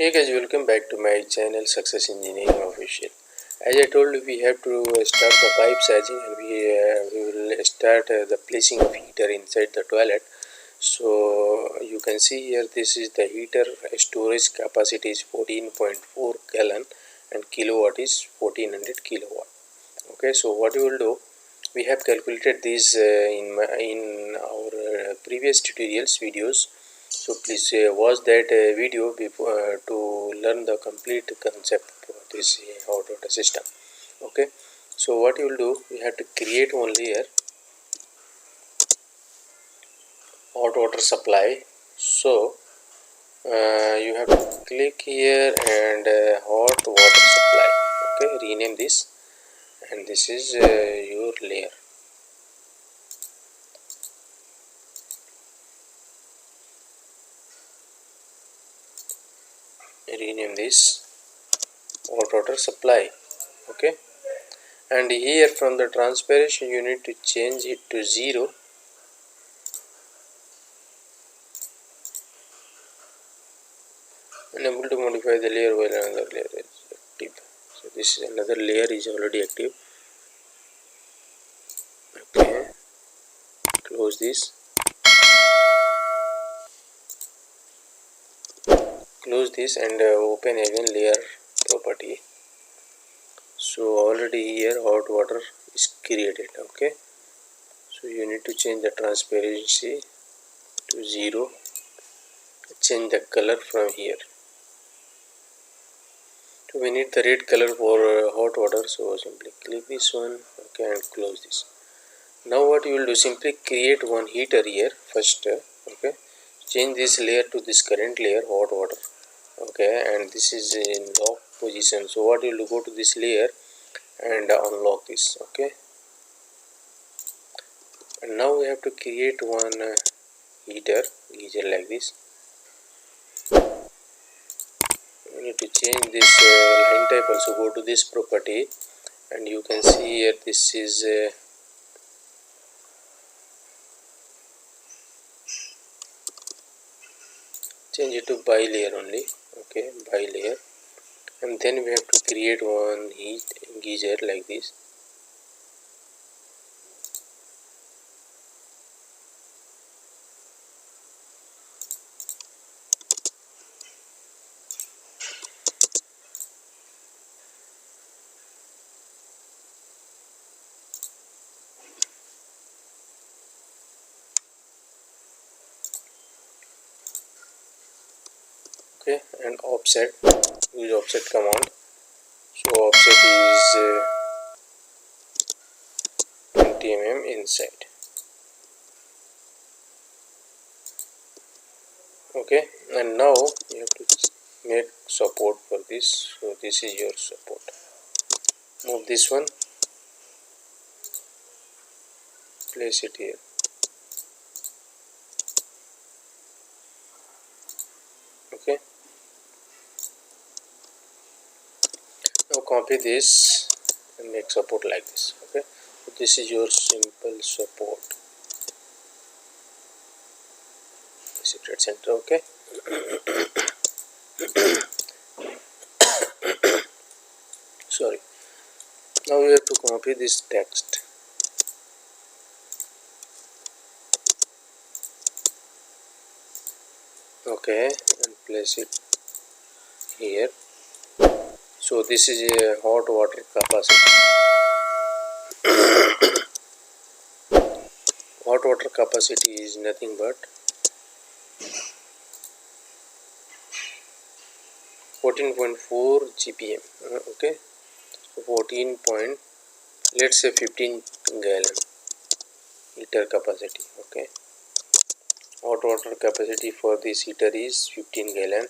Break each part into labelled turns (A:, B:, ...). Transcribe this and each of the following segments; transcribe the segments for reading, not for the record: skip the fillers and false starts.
A: Hey guys, welcome back to my channel Success Engineering Official. As I told you, we have to start the pipe sizing and we will start the placing of heater inside the toilet. So you can see here, this is the heater. Storage capacity is 14.4 gallon and kilowatt is 1400 kilowatt. Okay, so what you will do, we have calculated this in our previous tutorials videos. So please watch that video before to learn the complete concept for this hot water system. Okay, so what you will do, we have to create one layer, hot water supply. So you have to click here and hot water supply. Okay, rename this, and this is your layer. Rename this hot water supply. Okay, and here from the transparency you need to change it to 0. Unable to modify the layer while another layer is active. So this is another layer is already active. Okay, close this. Close this and open again layer property. So already here hot water is created. Okay, so you need to change the transparency to 0. Change the color from here. So we need the red color for hot water, so simply click this one. Okay, and close this. Now what you will do, simply create one heater here first. Okay, change this layer to this current layer, hot water. Okay, and this is in lock position. So what you will do, go to this layer and unlock this. Okay, and now we have to create one heater geyser like this. We need to change this line type also. Go to this property and you can see here, this is change it to bi-layer only. Okay, bi-layer, and then we have to create one heat geyser like this. Okay, and offset, use offset command. So offset is 20 mm inside. Okay, and now you have to make support for this. So this is your support. Move this one, place it here. Okay, now copy this and make support like this. Okay, so this is your simple support. Place it at center. Okay. Sorry. Now we have to copy this text. Okay, and place it here. So this is a hot water capacity. Hot water capacity is nothing but 14.4 GPM. Okay, so 14 point, let's say 15 gallon heater capacity. Okay, hot water capacity for this heater is 15 gallon.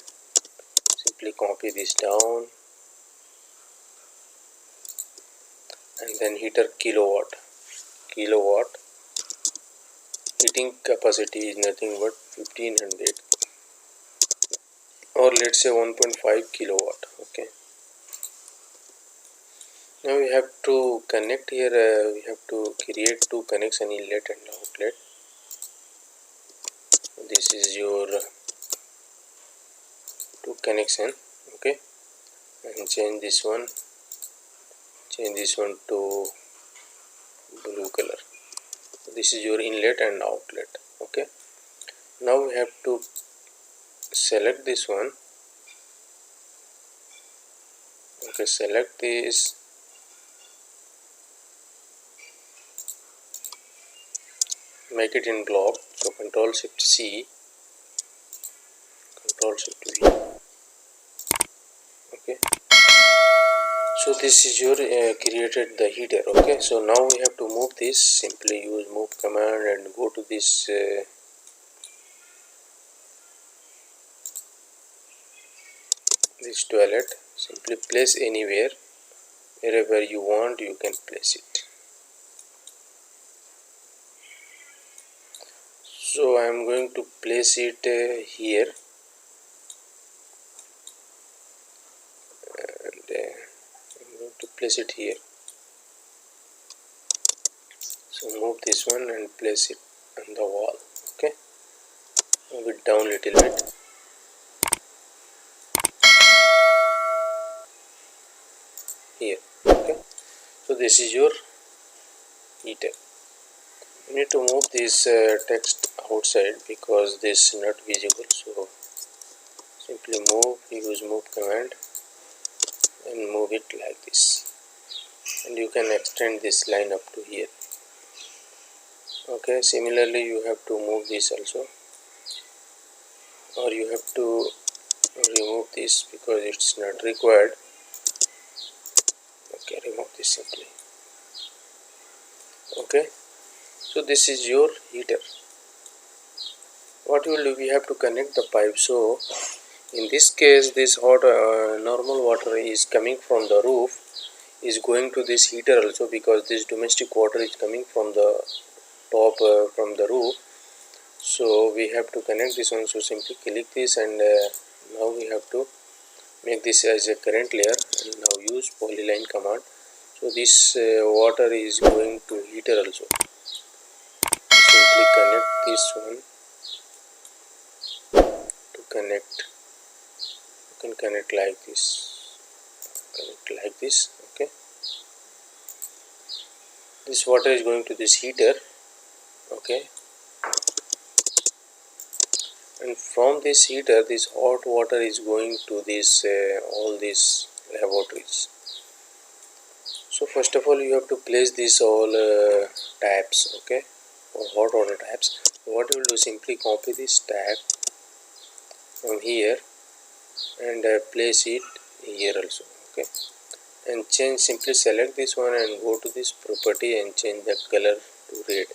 A: Simply copy this down, and then heater kilowatt. Heating capacity is nothing but 1500, or let's say 1.5 kilowatt. Okay, now we have to connect here. We have to create two connection, inlet and outlet. This is your to connection. Okay, and change this one to blue color. This is your inlet and outlet. Okay, now we have to select this one. Okay, select this, make it in block. So Control Shift C, Control Shift V. Okay, so this is your created the heater. Okay, so now we have to move this. Simply use move command and go to this this toilet. Simply place anywhere, wherever you want you can place it. So I am going to place it here, and I'm going to place it here. So move this one and place it on the wall. Okay, move it down little bit. Here. Okay, so this is your heater. You need to move this text outside because this is not visible. So simply use move command and move it like this, and you can extend this line up to here. Okay, similarly you have to move this also, or you have to remove this because it's not required. Okay, remove this simply. Okay, so this is your heater. What we will do, we have to connect the pipe. So in this case, this hot normal water is coming from the roof, is going to this heater also, because this domestic water is coming from the top from the roof. So we have to connect this one. So simply click this, and now we have to make this as a current layer, and now use polyline command. So this water is going to heater also. Simply connect this one to connect. You can connect like this, connect like this. Okay, this water is going to this heater. Okay, and from this heater, this hot water is going to this all these laboratories. So first of all, you have to place these all taps. Okay, or hot water taps. So what you will do, simply copy this tap from here and place it here also. Okay, and change, simply select this one and go to this property and change the color to red.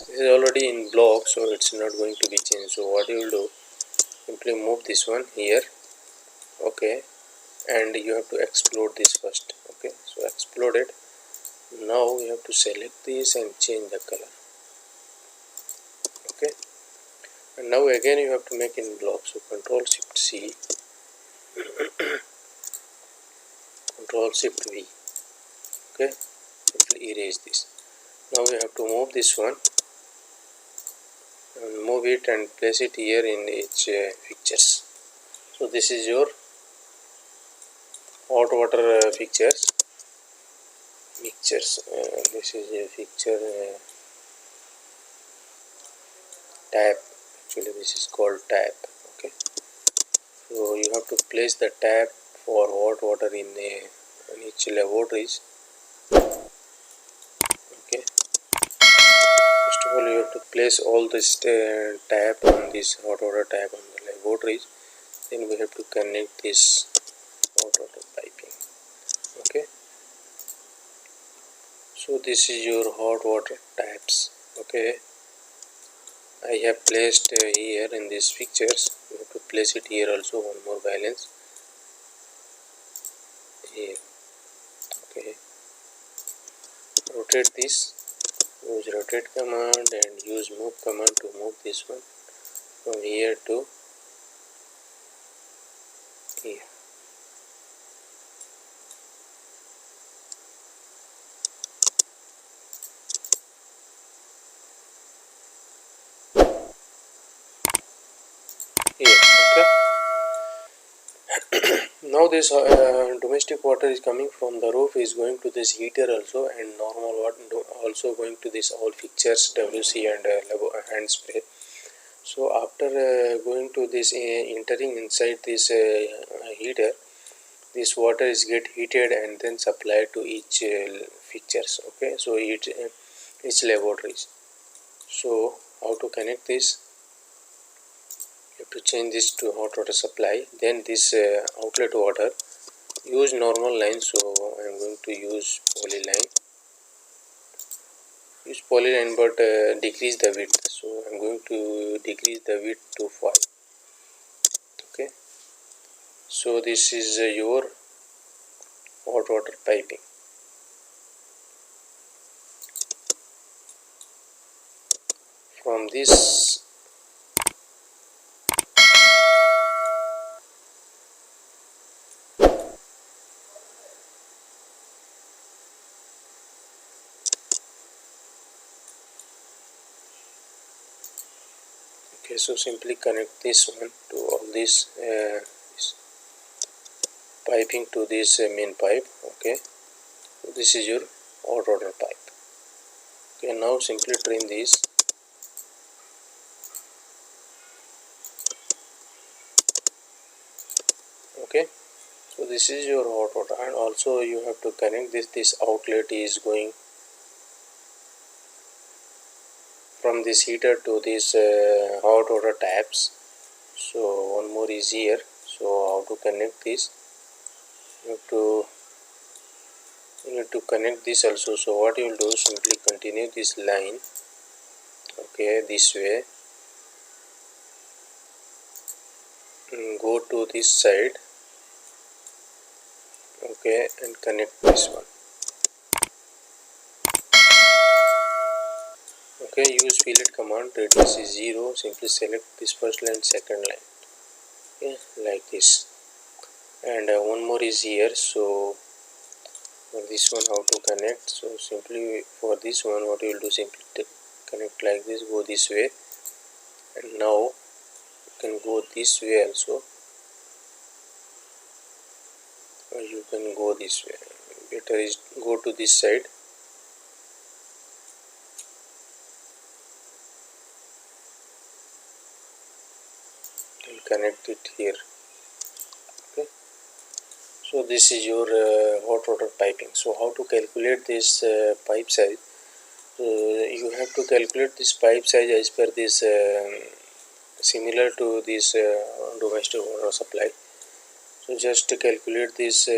A: This is already in block, so it's not going to be changed. So what you will do, simply move this one here. Okay, and you have to explode this first. Okay, so explode it. Now we have to select this and change the color. Okay, and now again you have to make in block. So Control Shift C, Control Shift V. Okay, simply erase this. Now we have to move this one and move it and place it here in each fixtures. So this is your hot water fixtures. This is a fixture tap. Actually, this is called tap. Okay, so you have to place the tap for hot water in each laboratories. Okay, first of all you have to place all this tap on this hot water tap on the laboratories. Then we have to connect this hot water piping. Okay, so this is your hot water taps. Okay, I have placed here in these pictures. You have to place it here also. One more balance here. Okay, rotate this. Use rotate command and use move command to move this one from here to here. this domestic water is coming from the roof is going to this heater also, and normal water also going to this all fixtures WC and hand spray. So after going to this entering inside this heater, this water is get heated and then supplied to each fixtures. Okay, so each laboratories. So how to connect this? You have to change this to hot water supply. Then this outlet water, use normal line. So I am going to use polyline. Use polyline, but decrease the width. So I am going to decrease the width to 5. Okay. So this is your hot water piping. From this okay, so simply connect this one to all this piping to this main pipe. Okay, so this is your hot water pipe. Okay, now simply trim this. Okay, so this is your hot water, and also you have to connect this outlet is going from this heater to this hot water taps. So one more is here. So how to connect this? You need to connect this also. So what you will do, simply continue this line, okay, this way, go to this side, okay, and connect this one. Okay, use fillet command, radius is 0, simply select this first line, second line, okay, like this. And one more is here. So for this one, how to connect? So simply for this one, what you will do, simply connect like this, go this way, and now you can go this way also, or you can go this way. Better is go to this side. And connect it here. Okay, so this is your hot water piping. So how to calculate this pipe size? You have to calculate this pipe size as per this similar to this domestic water supply. So just to calculate this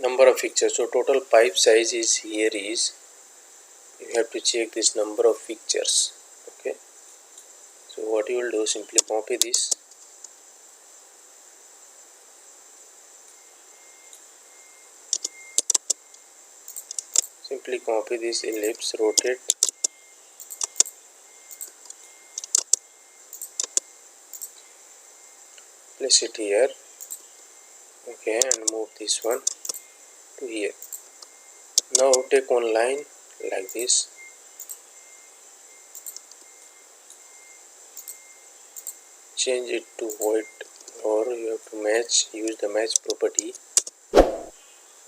A: number of fixtures. So total pipe size is here is, you have to check this number of fixtures. Okay, so what you will do, simply copy this, simply copy this ellipse, rotate, place it here, okay, and move this one to here. Now take one line like this, change it to white, or you have to match, use the match property,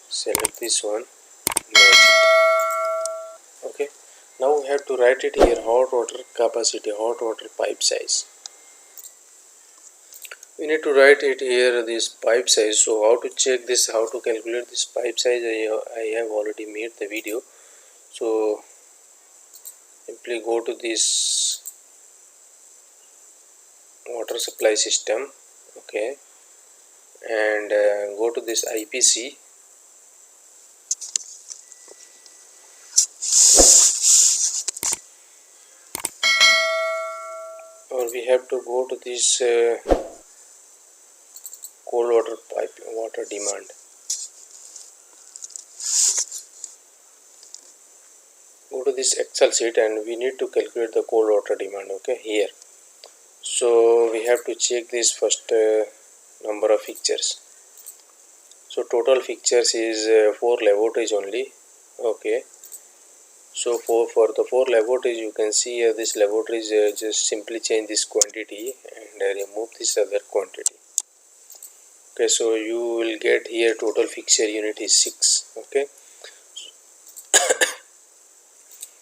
A: select this one, match it. Okay, now we have to write it here, hot water capacity, hot water pipe size. We need to write it here, this pipe size. So how to check this, how to calculate this pipe size, I have already made the video. So simply go to this water supply system, okay, and go to this IPC, or we have to go to this cold water pipe water demand. Go to this Excel sheet and we need to calculate the cold water demand, okay, here. So we have to check this first number of fixtures. So total fixtures is 4 laboratories only, okay. So for the 4 laboratories, you can see this laboratories, just simply change this quantity and remove this other quantity. Okay, so you will get here total fixture unit is 6. Okay,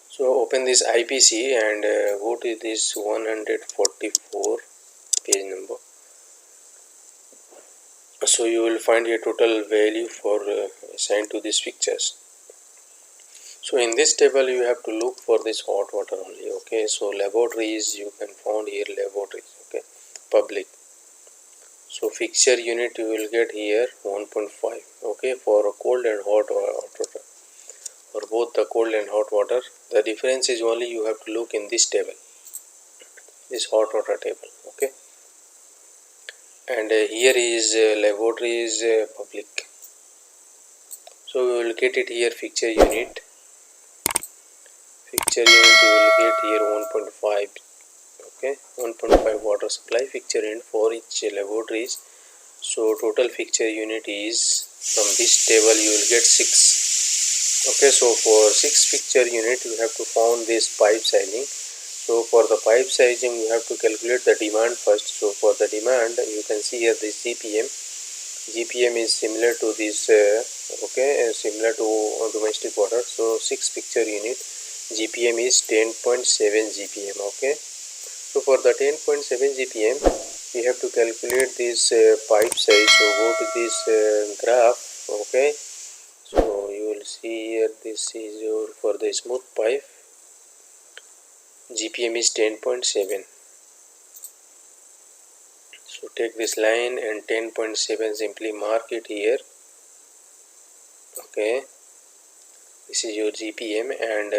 A: so open this IPC and go to this 144 page number. So you will find a total value for assigned to these pictures. So in this table you have to look for this hot water only. Okay, so laboratories you can find here, laboratories. Okay, public. So fixture unit you will get here 1.5. Okay, for cold and hot water, for both the cold and hot water, the difference is only you have to look in this table, this hot water table. Okay, and here is laboratory is public. So we will get it here fixture unit. Fixture unit you will get here 1.5. Okay, 1.5 water supply fixture unit for each laboratories. So total fixture unit is, from this table you will get 6. Okay, so for 6 fixture unit you have to find this pipe sizing. So for the pipe sizing you have to calculate the demand first. So for the demand you can see here this GPM. GPM is similar to this similar to domestic water. So 6 picture unit GPM is 10.7 GPM. Okay, so for the 10.7 GPM we have to calculate this pipe size. So go to this graph. Okay, so you will see here this is your, for the smooth pipe GPM is 10.7. So take this line and 10.7 simply mark it here. Okay, this is your GPM and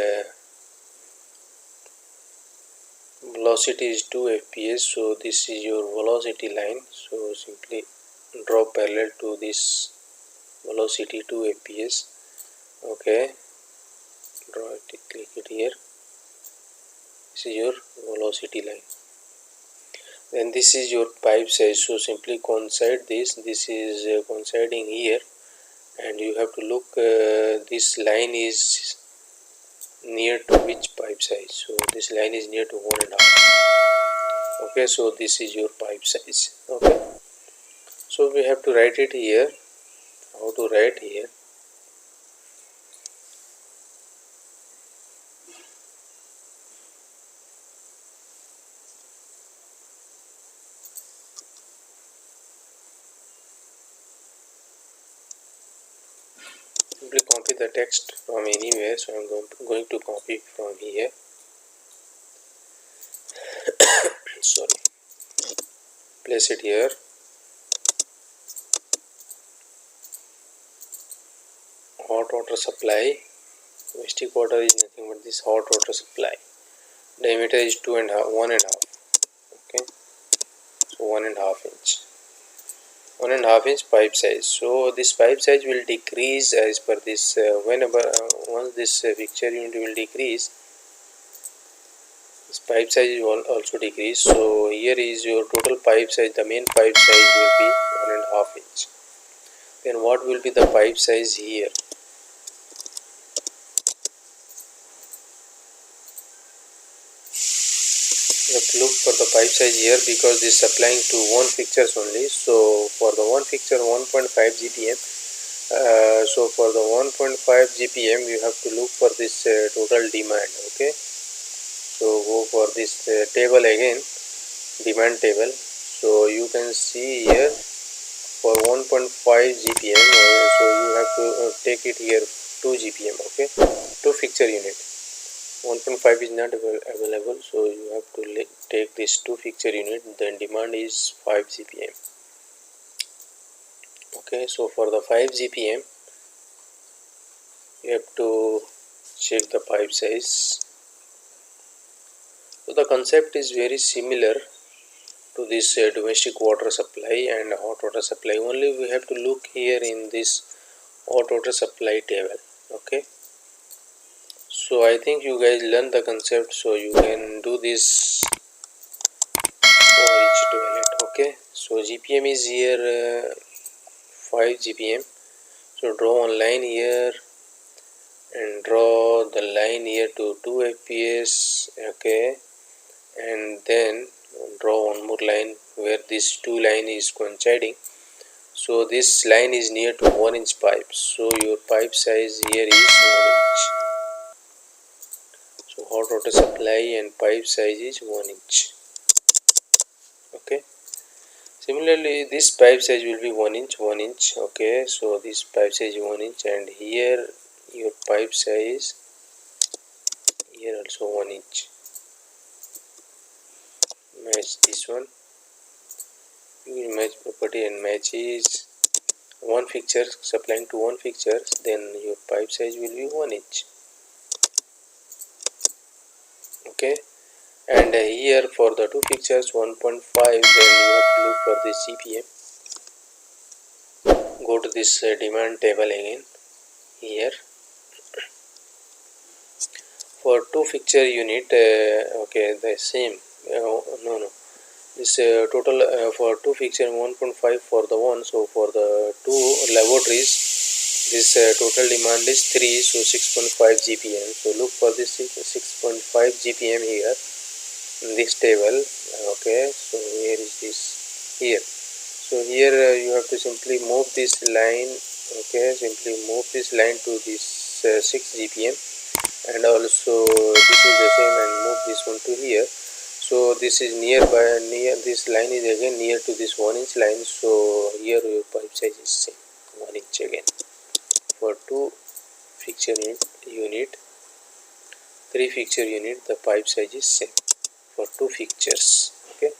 A: velocity is 2 fps. So this is your velocity line. So simply draw parallel to this velocity 2 fps. Okay, draw it, click it here. This is your velocity line. Then this is your pipe size. So simply coincide this. This is coinciding here, and you have to look this line is near to which pipe size. So this line is near to 1.5. Okay, so this is your pipe size. Okay, so we have to write it here. How to write here? Simply copy the text from anywhere. So I am going to copy from here. Sorry, place it here. Hot water supply. Domestic water is nothing but this hot water supply. Diameter is 1.5. Okay, so 1.5 inch. 1.5 inch pipe size. So this pipe size will decrease as per this whenever once this fixture unit will decrease, this pipe size will also decrease. So here is your total pipe size. The main pipe size will be 1.5 inch. Then what will be the pipe size here? You have to look for the pipe size here because this is applying to one fixtures only. So for the one fixture 1.5 GPM. So for the 1.5 GPM you have to look for this total demand. Okay, so go for this table again, demand table. So you can see here for 1.5 GPM, so you have to take it here 2 GPM. Okay, 2 fixture unit. 1.5 is not available, so you have to take this 2 fixture unit. Then demand is 5 GPM. Okay, so for the 5 GPM you have to check the pipe size. So the concept is very similar to this domestic water supply and hot water supply. Only we have to look here in this hot water supply table. Okay, so I think you guys learn the concept, so you can do this for each toilet. Okay, so GPM is here 5 GPM. So draw one line here and draw the line here to 2 fps. Okay, and then draw one more line where this two line is coinciding. So this line is near to 1 inch pipe, so your pipe size here is 1 inch. So hot water supply and pipe size is 1 inch. Okay, similarly this pipe size will be 1 inch, 1 inch. Okay, so this pipe size is 1 inch, and here your pipe size, here also 1 inch. Match this one. You will match property and match is one fixture supplying to one fixture, then your pipe size will be 1 inch. Okay, and here for the two fixtures 1.5, then you have to look for this GPM. Go to this demand table again. Here for two fixture unit, okay, the same, no, this total for two fixture 1.5 for the one. So for the two laboratories, this total demand is 3, so 6.5 GPM. So look for this 6.5 GPM here in this table. Okay, so here is this here. So here you have to simply move this line. Okay, simply move this line to this 6 GPM, and also this is the same, and move this one to here. So this is near this line is again near to this 1 inch line, so here your pipe size is same, 1 inch again. For two fixture unit, 3 fixture unit, the pipe size is same for two fixtures. Okay,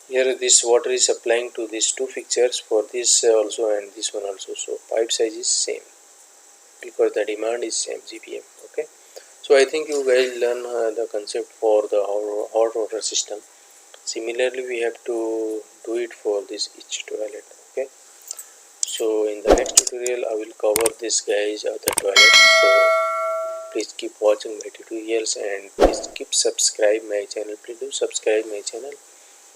A: here this water is supplying to these two fixtures for this also and this one also, so pipe size is same because the demand is same GPM. Okay, so I think you guys learn the concept for the hot water system. Similarly we have to do it for this each toilet. Okay, so in the next tutorial I will cover this guys of the toilet. So please keep watching my tutorials, and please keep subscribe my channel. Please do subscribe my channel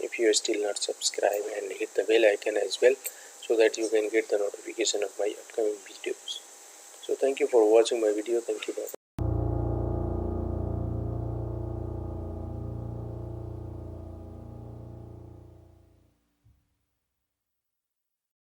A: if you are still not subscribed, and hit the bell icon as well, so that you can get the notification of my upcoming videos. So thank you for watching my video. Thank you. Bye.